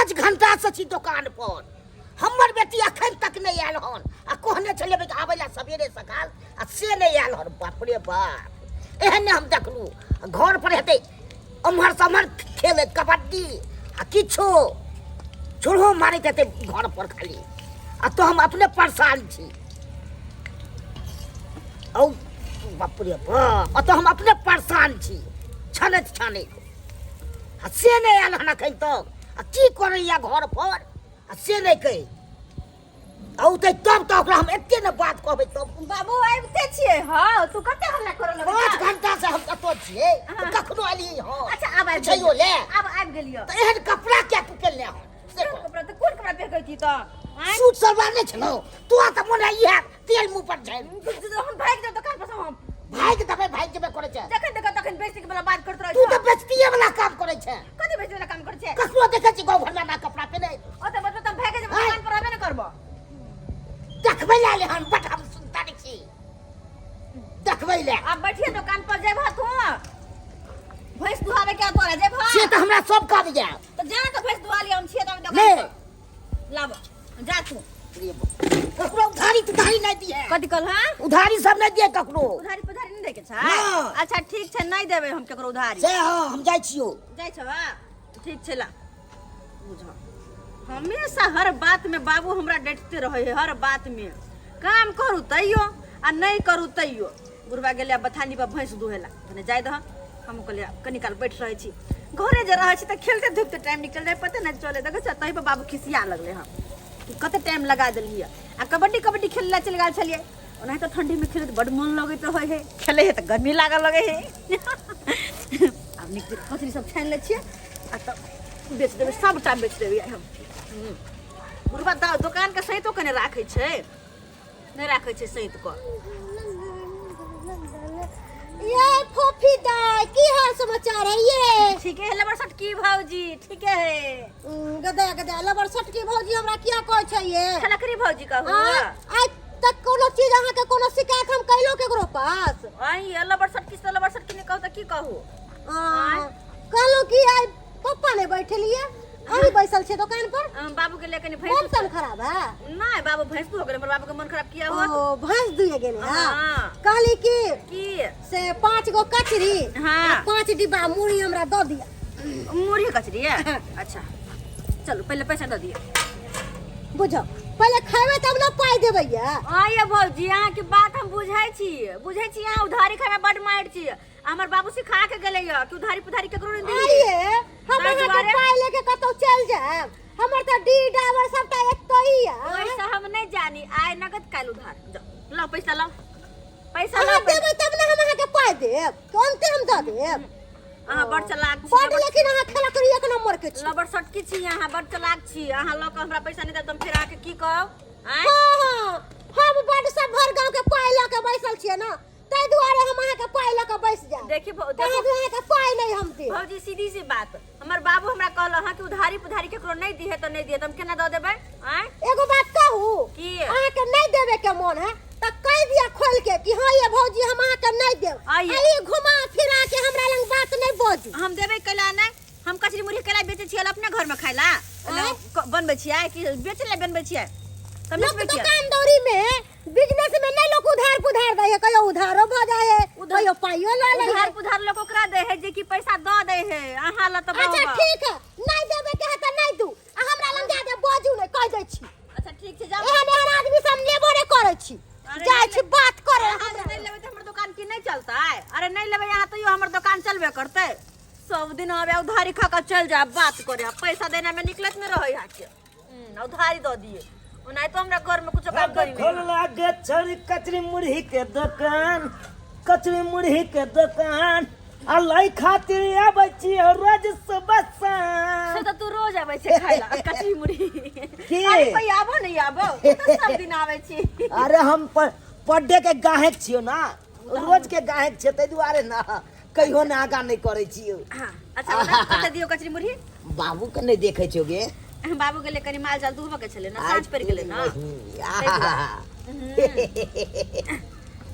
5 घंटा से छी दुकान पर हमर बेटी अखन तक नहीं आयल हन आ कहने चले आबे ला सवेरे सकाल आ से नहीं आयल हन बाप रे बाप एहन हम देखलू घर पर हेते अमहर समर खेले कबड्डी आ किछो चूल्हो मारते हेते घर पर खाली आ तो हम अपने परेशान छी औ बाप रे बाप तो हम अपने परेशान छी छनत छाने आ से नहीं आयल हन अखन तक आ की करैया घर पर आ से नहीं कहे औते तब तो ओकरा हम एते न बात कहबै तब बाबू आबिते छियै हां तू कते हल्ला करऽ लगै 5 घंटा से हम कतो छियै कखनो आली हो अच्छा अब आबि छैयो ले अब आबि गेलियो त एहन कपड़ा क्या तू के ले कपड़ा त कोन कपड़ा पहिर की त सूट सलवार नहीं छलो तू आ त मोने इहा तेल मुंह पर छै हम भाग जाऊ दुकान पर हम भाग जेबे करे छै जखन देखो तखन बेइज्जती वाला बात करत रहै तू त बेइज्जती वाला काम करे छै कथि बेइज्जती वाला काम करै छै कखनो देखे छी गांव घर में ना कपड़ा पहने ओ त बस तुम भाग जाऊ दुकान पर आबे न करबो देखबै ले हम बट हम सुनता नहीं छी देखबै ले अब बैठिए दुकान पर जेबा तू भैंस दुहावे क्या तोरा जेबा से त हमरा सब काम जा तो जा त भैंस दुहा लिया हम छिए त दुकान नहीं पर लाब जा तू ककरो उधारी नहीं दिए कथि कहल हां उधारी सब नहीं दिए ककरो उधारी पुधारी नहीं देके छै हाँ। अच्छा ठीक छै नहीं देबे हम केकरो उधारी से हां हम जाय छियो जाय छवा ठीक छै ला बुझ हमेशा हर बात में बाबू हमरा डटते रहे है हर बात में काम करू तैयो आ नहीं करू तैयो बुढ़वा गेले बथानी पर भैंस दुहेला तने जाय दह हम कहलिए कनी काल बैठ रहे छी घरे जे रहे छी त खेलते धूपते टाइम निकल जाए पता नहीं चले देखो छ तही पर बाबू खिसिया लगले हम कि कते टाइम लगा देलिए आ कबड्डी खेलला चल गेल छलिए ओना तो ठंडी में खेले बड़ मन लगैत रहे है खेले है त गर्मी लागल लगे है अब निक कचरी सब छान ले छिए आ त बेच देबे सब टाइम बेच देबे हम बुढ़वा दुकान के सहितो कने राखे छै नहीं राखे छै सहित को ये फोफी दा की हाल समाचार है ये ठीक है लबर सट की भौजी ठीक है गदा गदा लबर सट की भौजी हमरा किया कहै छै ये खलकरी भौजी कहू आज तक कोनो चीज अहाँ के कोनो शिकायत हम कैलो केकरो पास आई लबर सट की नहीं कहू त की कहू कहलो कि आई पप्पा ने बैठलिए अभी बैसल छे दुकान पर बाबू के लेके भैंस मन तन खराब है नहीं बाबू भैंस हो गेले पर बाबू के मन खराब किया हुआ ओ भैंस दुए गेले हां कहली कि से 5 गो कचरी हां 5 डिब्बा मुड़ी हमरा द दिया मुड़ी कचरी है अच्छा चलो पहले पैसा दे दिए बुझो पहले खावे तब ना पाई देबै या आये भौजी अहाँ के बात हम बुझाई छी अहाँ उधारी खाए में बड मार छी हमर बाबू सिखा के गेले या कि उधारी पुधारी केकरो नहीं दी आइए हम अहाँ के पाई लेके कतौ चल जाब हमर त डी डावर सबटा एतई या पैसा हम नहीं जानी आय नगद काल उधार जाओ लो पैसा लो अहाँ देबै तब ना हम अहाँ के पाई देब तुरंते हम द देब अहाँ बड़ चलाक छी बड़ लेकिन अहाँ खेला करी एक नंबर के छी लबर सटकी छी अहाँ बड़ चलाक छी अहाँ लोग हमरा पैसा नहीं देब तुम फिर आके की कहब हां हम बड़ सब भर गांव के पाई ल के बैसल छिए ना तै दुआरे हम अहाँ के पाई ल के बैस जा देखी देखो अहाँ के पाई नहीं हम दे भौजी सीधी सी बात हमर बाबू हमरा कहल हां कि उधारी पुधारी केकरो नहीं दी है तो नहीं दिए तुम केना द देबै एगो बात कहू की अहाँ के नहीं देबे के मन है त कह दिया खोल के कि हां ये भौजी हम अहाँ के नहीं देब आई घुमा फिरा के हमरा लंग बात नहीं बोझू हम देबे कैला नहीं हम कचरी मुरही कैला बेचे छियै अपने घर में खाइला बनबै छियै कि बेचे ले बनबै छियै तब दुकानदारी में बिजनेस में नहीं लोग उधार पुधार दे है कहियो उधारो भ जाए है कहियो पाइयो ल ले उधार पुधार लोग ओकरा दे है जे कि पैसा द दे है अहाँ ल त अच्छा ठीक है नहीं देबे के है त नहीं दू हमरा लंग जा दे बोझू नहीं कह दे छी अच्छा ठीक छै जाओ एहन आदमी से हम लेबो रे करे छी जाय छी बात करे हमरा नहीं लेबे त हमर दुकान की नहीं चलता है अरे नहीं लेबे यहाँ तो हमर दुकान चलबे करते सब दिन आवे उधारी खा के चल जा बात करे पैसा देना में निकलत में रहे है के उधारी द दिए नहीं तो हमरा घर में कुछ काम करी खोल लागे छड़ी कचरी मुरही के दुकान अलाई खातिर आबै छी रोज सुबह से तो तू रोज आबै छै खाइला कचरी मुरही अरे कोई आबो नहीं आबो तो सब दिन आबै छी अरे हम पर डे के गाहक छियो ना रोज के गाहक छै तै दुआरे ना कहियो ना आगा नहीं करे छियो हां अच्छा कते दियो कचरी मुरही बाबू के नहीं देखे छियोगे बाबू के लेकनी माल जाल दुहबा के छले ना साँझ पर गेले ना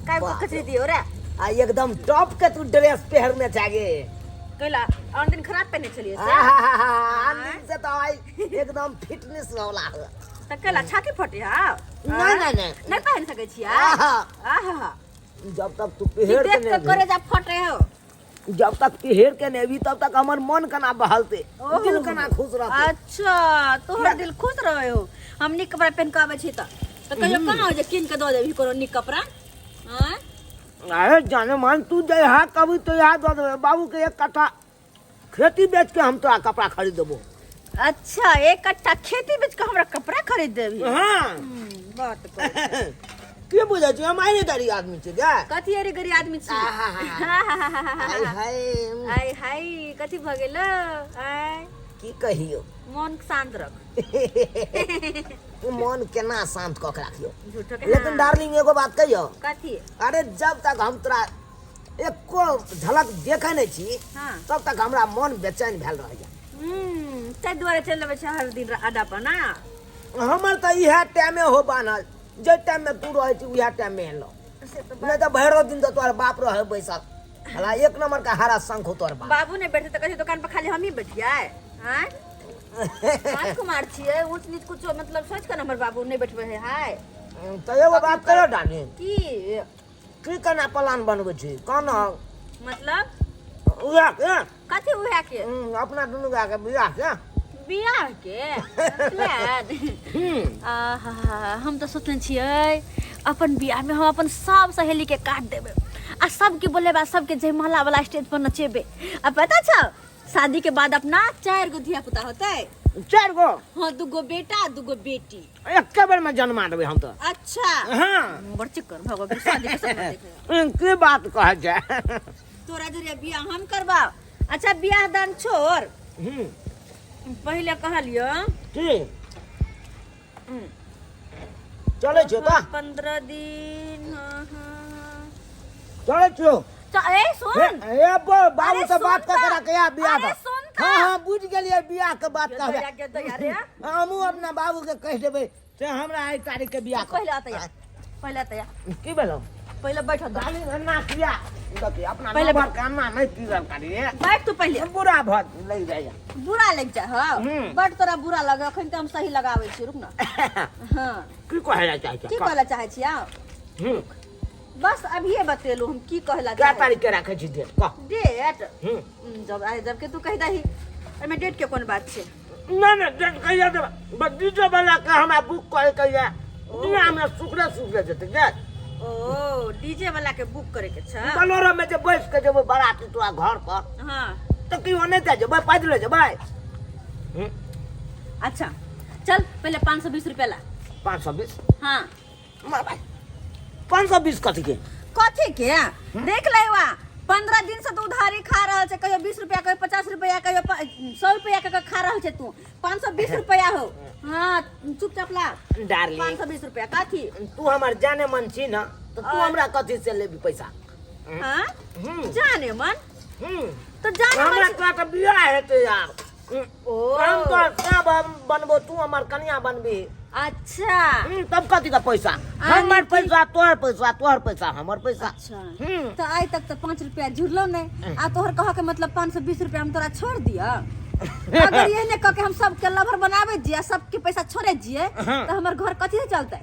काय कचरी दियो रे आ एकदम टॉप के तू ड्रेस पहनने चाहे कैला और दिन खराब पहने चलिए से अंदर से तो आई एकदम फिटनेस वाला है। त कैला छाती फटे हा नहीं नहीं पहन सके छिया आहा। आहा जब तक तू पहर के देख के नहीं करे जा फटे हो जब तक पहर के नहीं भी तब तक हमार मन कना बहलते ओहो। दिल कना खुश रहते। अच्छा तोहर दिल खुश रहे हो हम निक कपड़ा पहन के आवे छी त कहियो कहां हो जे किन के दो देबी कोनो निक कपड़ा हां अरे जाने मन तू जे हा कभी तो याद दे देबे बाबू के 1 कट्ठा खेती बेच के हम तो कपड़ा खरीद देबो। अच्छा 1 कट्ठा खेती बेच के हमरा कपड़ा खरीद देबी हां बात कर के बुझै छी हम आइने दारी आदमी छी गे। कथी अरे गरी आदमी छी हाय हाय हाय हाय कथी भ गेल आय की कहियो मन शांत रख मन केना शांत क के राखियो। झूठो के लेकिन डार्लिंग एगो बात कहियो कथी अरे जब तक हम तोरा एको झलक देखे नहीं छी हां तब तक हमरा मन बेचैन भेल रह जा। तै दुआरे चल लेबे छै हर दिन अड्डा पर ना हमर त इहे टाइमे हो बानल जे टाइम में तू रहे छी उहे टाइम में एलो नहीं तो भैरो दिन तो तोर बाप रहे बैसल हला 1 नंबर का हरा शंख हो तोर बाप। बाबू ने बैठे त कहे दुकान पर खाली हम ही बैठिए हैं राजकुमार छिए ऊंच नीच कुछ मतलब सोच के हमर बाबू नहीं बैठबे है हाय तो एगो बात करो डार्लिंग की केना प्लान बनबै छी कोन मतलब उहे के कथी उहे के अपना दुनू के बियाह के प्लान आहा हम तो सोचले छिए अपन बियाह में हम अपन सब सहेली के काट देबे आ सबके बोलेबा सबके जयमाला वाला स्टेज पर नचेबे आ पता छ शादी के बाद अपना 4 गो धिया पुता होतै 4 गो हां 2 गो बेटा 2 गो बेटी एके बेर में जन्मा देबै हम तो। अच्छा हां बड़ चिक्कर भगो शादी के समय देखे की बात कह जाए तोरा जरिया बियाह हम करबा। अच्छा बियाह दान छोड़ पहले कहलियो की चले छो त 15 दिन चले छो ए सुन ए बाबू से बात सुन कर के या बियाह अरे का सुन त हां बुझ गेलिए बियाह के बात कहबे के दया रे हमहू अपना बाबू के कह देबै से हमरा 1 तारीख के बियाह पहले आतया की भेलो पहले बैठ डाली ना किया देखि अपना पहले नंबर काना नहीं पीरल करिए बैठ तू पहले बुरा भत ले जाइए बुरा लग जा हां बैठ तोरा बुरा लगे अखन त हम सही लगावे छी रुक ना हां की कहला चाहे की कहला चाहे छी आ बस अभी बतेलू हम की कहला क्या चाहे तारीख के रखे छी डेट कह डेट जब के तू कह दही एमे डेट के कोन बात छे ना डेट कहिया दे बस डीजे वाला के हमरा बुक करे कहिया दिना हमरा सुकरे जते के ओ डीजे वाला के बुक करे के छ बोलेरो में जे बैठ के जेबो बाराती तोरा घर पर हां तो की ओने के जेबो पैदल जेबो अच्छा चल पहले 520 रुपया ला 520 हां मार भाई 520 कथी के देख लेवा 15 दिन से तू उधारी खा रहल छे कहियो 20 रुपया कहियो 50 रुपया कहियो 100 रुपया के खा रहल छे तू 520 रुपया हो हां चुपचाप ला डार्लिंग 520 रुपया कथी तू हमर जाने मन छी ना तो तू हमरा कथी से लेबी पैसा हां जाने मन तो जाने हमरा मन तोरा के बियाह हेते यार ओ हम तो सब बनबो तू हमर कन्या बनबी अच्छा तब कथी का पैसा हमर पैसा तोहर पैसा हमर पैसा अच्छा तो आज तक तो 5 रुपया जुड़लो नहीं आ तोहर कह के मतलब 520 रुपया हम तोरा छोड़ दिया अगर ये ने कह के हम सब के लवर बनावे जिया सबके पैसा छोड़े जिए तो हमर घर कथी से चलते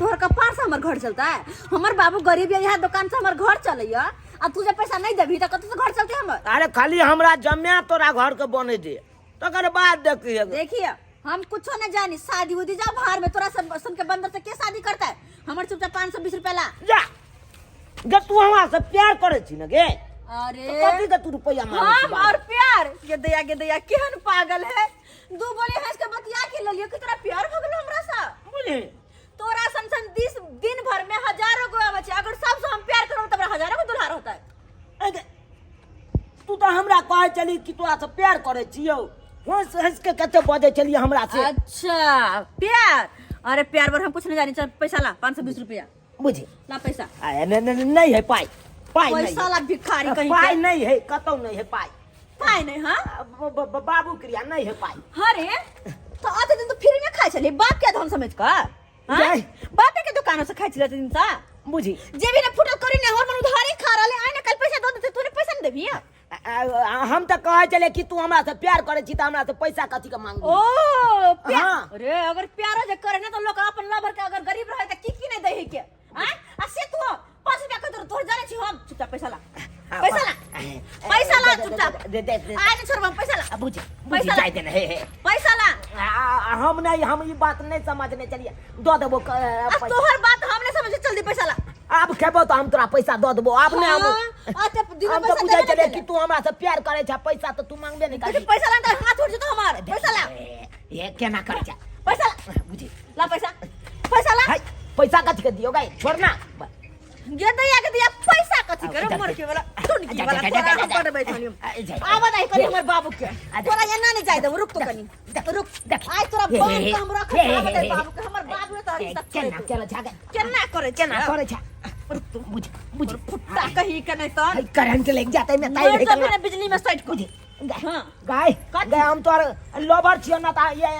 तोहर कपार से हमर घर चलता है हमर बाबू गरीब है यहाँ दुकान से हमर घर चलैया आ तू जे पैसा नहीं देबी त कथी से घर चलते हमर अरे खाली हमरा जम्या तोरा घर के बने दे तकर बाद देखिए हम कुछो न जानी शादी उदी जा बाहर में तोरा सब सन के बंदर से के शादी करता है हमर चुपचाप 520 रुपया ला जा गे तू हमरा से प्यार करे छी न गे अरे तो कथी का तू रुपया मांगे छी हम और प्यार के दया केहन पागल है दू बोली हंस के बतिया के ले लियो कि तोरा प्यार भ गेल हमरा से बोले तोरा सन 20 दिन भर में हजारों गो आवे छै अगर सब से हम प्यार करू त हमरा हजारों गो दुल्हा होता है तू तो हमरा कहे चली कि तोरा से प्यार करे छियो हंस के कते बजे चलिए हमरा से अच्छा प्यार अरे प्यार पर हम कुछ नहीं जानी चल पैसा ला 520 रुपया बुझी ला पैसा नहीं है पाई पैसा ला भिखारी कहीं पाई नहीं है कतौ नहीं है पाई नहीं हां बाबू क्रिया नहीं है पाई अरे तो आते दिन तो फ्री में खाए चले बाप क्या धन समझ का बाप के दुकानों से खाए चले दिन सा बुझी जे भी ने फुटल करी ने हमर उधारी खा रहले आइ ना कल पैसा दो देते तूने पैसा नहीं देबी हम तो कहे चले कि तू हमरा से प्यार करे छी त हमरा से पैसा कथी के मांग ओ प्यार हाँ। अरे अगर प्यार जे करे ना तो लोग अपन लवर के अगर गरीब रहे त की नहीं दे है के हैं आ से तू 5 रुपया के तोर जाने छी हम चुपचाप पैसा ला पैसा ला चुपचाप दे आज छोड़ पैसा ला बुझ पैसा जाय दे हे पैसा ला हम नहीं हम ई बात नहीं समझने चलिए दो देबो तोहर बात हम नहीं समझे जल्दी पैसा ला अब खेबो तो हम तोरा पैसा दो देबो अब नहीं हम तो बुझे चले कि तू हमरा से प्यार करे छ पैसा तो तू मांगबे नहीं कर पैसा ला त हाथ उठ जतो हमार पैसा ला ये केना करे छ पैसा ला बुझी ला पैसा ला पैसा कथी के दियो गाय छोड़ना ये दैया के दिया पैसा कथी करे मर के वाला सुन की वाला तोरा हम पड़ बैठनी आवा नहीं करी हमर बाबू के तोरा एना नहीं जाय दे रुक तो कनी रुक आज तोरा बाप के हम रख दे बाबू के हमर बाबू तो हरी तक केना करे छ बुझ फुट्टा कही के नहीं तो करंट लग जाता है मैं ताई मैंने बिजली में साइड को हां गाय हम तोर लोभर छियो ना ता ये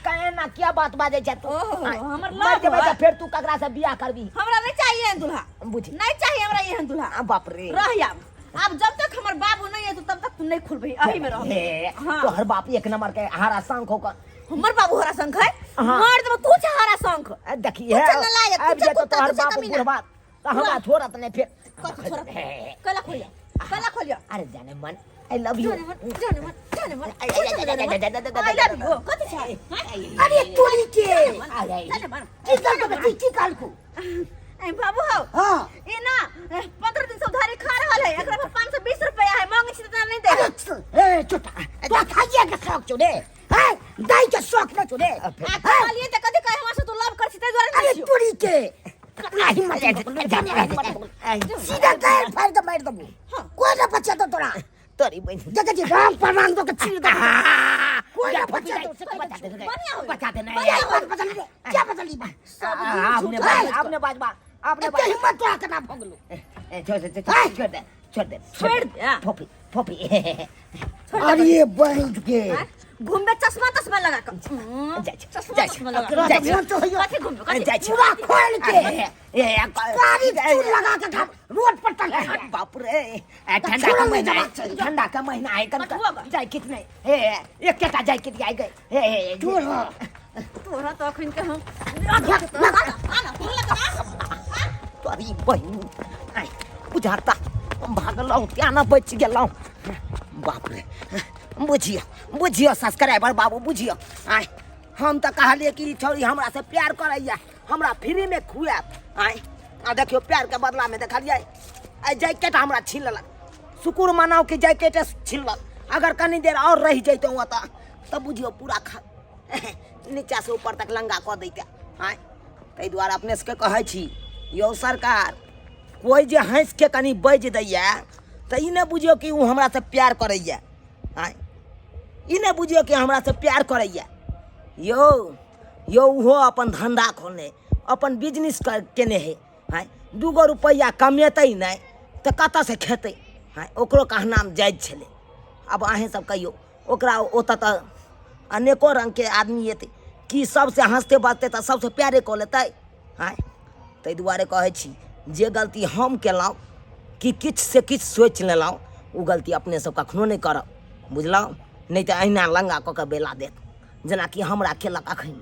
कहे ना क्या बात बाजे छ तू हमर मर के बेटा फिर तू ककरा से बियाह करबी हमरा नहीं चाहिए दूल्हा बुझ नहीं चाहिए हमरा ये दूल्हा बाप रे रह जा अब जब तक हमर बाबू नहीं है तो तब तक तू नहीं खुलबी अही में रह तो हर बाप एक नंबर के हरा शंख होकर हमर बाबू हरा शंख है मार दे तू छ हरा शंख देखिए अब ये तो तोहर बाप बुढ़वा तो हमरा छोड़त नहीं फिर कला खोलिया अरे जाने मन आई लव यू जाने मन आई लव यू कथि छ अरे तोरी के जाने मन की काल को ए बाबू हो हां ए ना 15 दिन से उधारी खा रहल है एकरा पर 520 रुपया है मांगे छी त नहीं दे ए चुटा तो खाइए के शौक चुने है दाई के शौक न चुने खालिए त कथि कहे हमरा से तू लव कर छी ते द्वारा अरे तोरी के नहीं मत सीधा गैर फाड़ के मार दबू कोई ना बचा तो तोरा तोरी बहन जगह जी राम परवान तो के चीर दे कोई ना बचा तो से बचा दे नहीं क्या बदली आपने बाजबा आपने हिम्मत तो आके ना भगलो छोड़ दे फोफी अरे बहन के घूमबे चश्मा लगा कर चश्मा लगा कथि घूमबे पूरा खोल के कारी चूल लगा के रोड पर टंगा बाप रे ठंडा का महीना है कन जाय कितने एक केटा जाय कित आइ गए तोरा तो अखन के हम तोरी बहन आई बुझाता भागलौ क्या ना बच गेलौ बाप रे बुझियो सब्सक्राइबर बाबू बुझियो आय हम तो कहलिए कि छोरी हमरा से प्यार करैया हमरा फ्री में खुआब आय आ देखियो प्यार के बदला में देखलिए आई जैकेट हमरा छीन लेलक शुक्र मनाओ कि जैकेट छीन लेलक अगर कनी देर और रह जैतो ओता तब बुझियो पूरा नीचा से ऊपर तक लंगा कऽ दैते आय तै द्वारा अपने से कहै छी यो सरकार कोई जे हंस के कनी बज दैया त ई ने बुझियो कि उ हमरा से प्यार करैया आय ई ने बुझियो कि हमरा से प्यार करैया यो उहो अपन धंधा खोलने अपन बिजनेस केने है आय 2 रुपया कमेतै नहीं तो कतऽ से खेतै आय ओकरो कहनाम जायज छलै अब अहें सब कहियो ओकरा ओतऽ तऽ अनेको रंग के आदमी एतै कि सबसे हंसते बाजते तऽ सबसे प्यारे कऽ लेतै आय ताहि दुआरे कहै छी जे गलती हम केलहुँ कि किछु से किछु सोचि लेलहुँ ओ गलती अपने सब कखनो नहीं करब बुझलहुँ नहीं तो अहिना लंगा कऽ के बेला देत जेना कि हमरा केलक अखन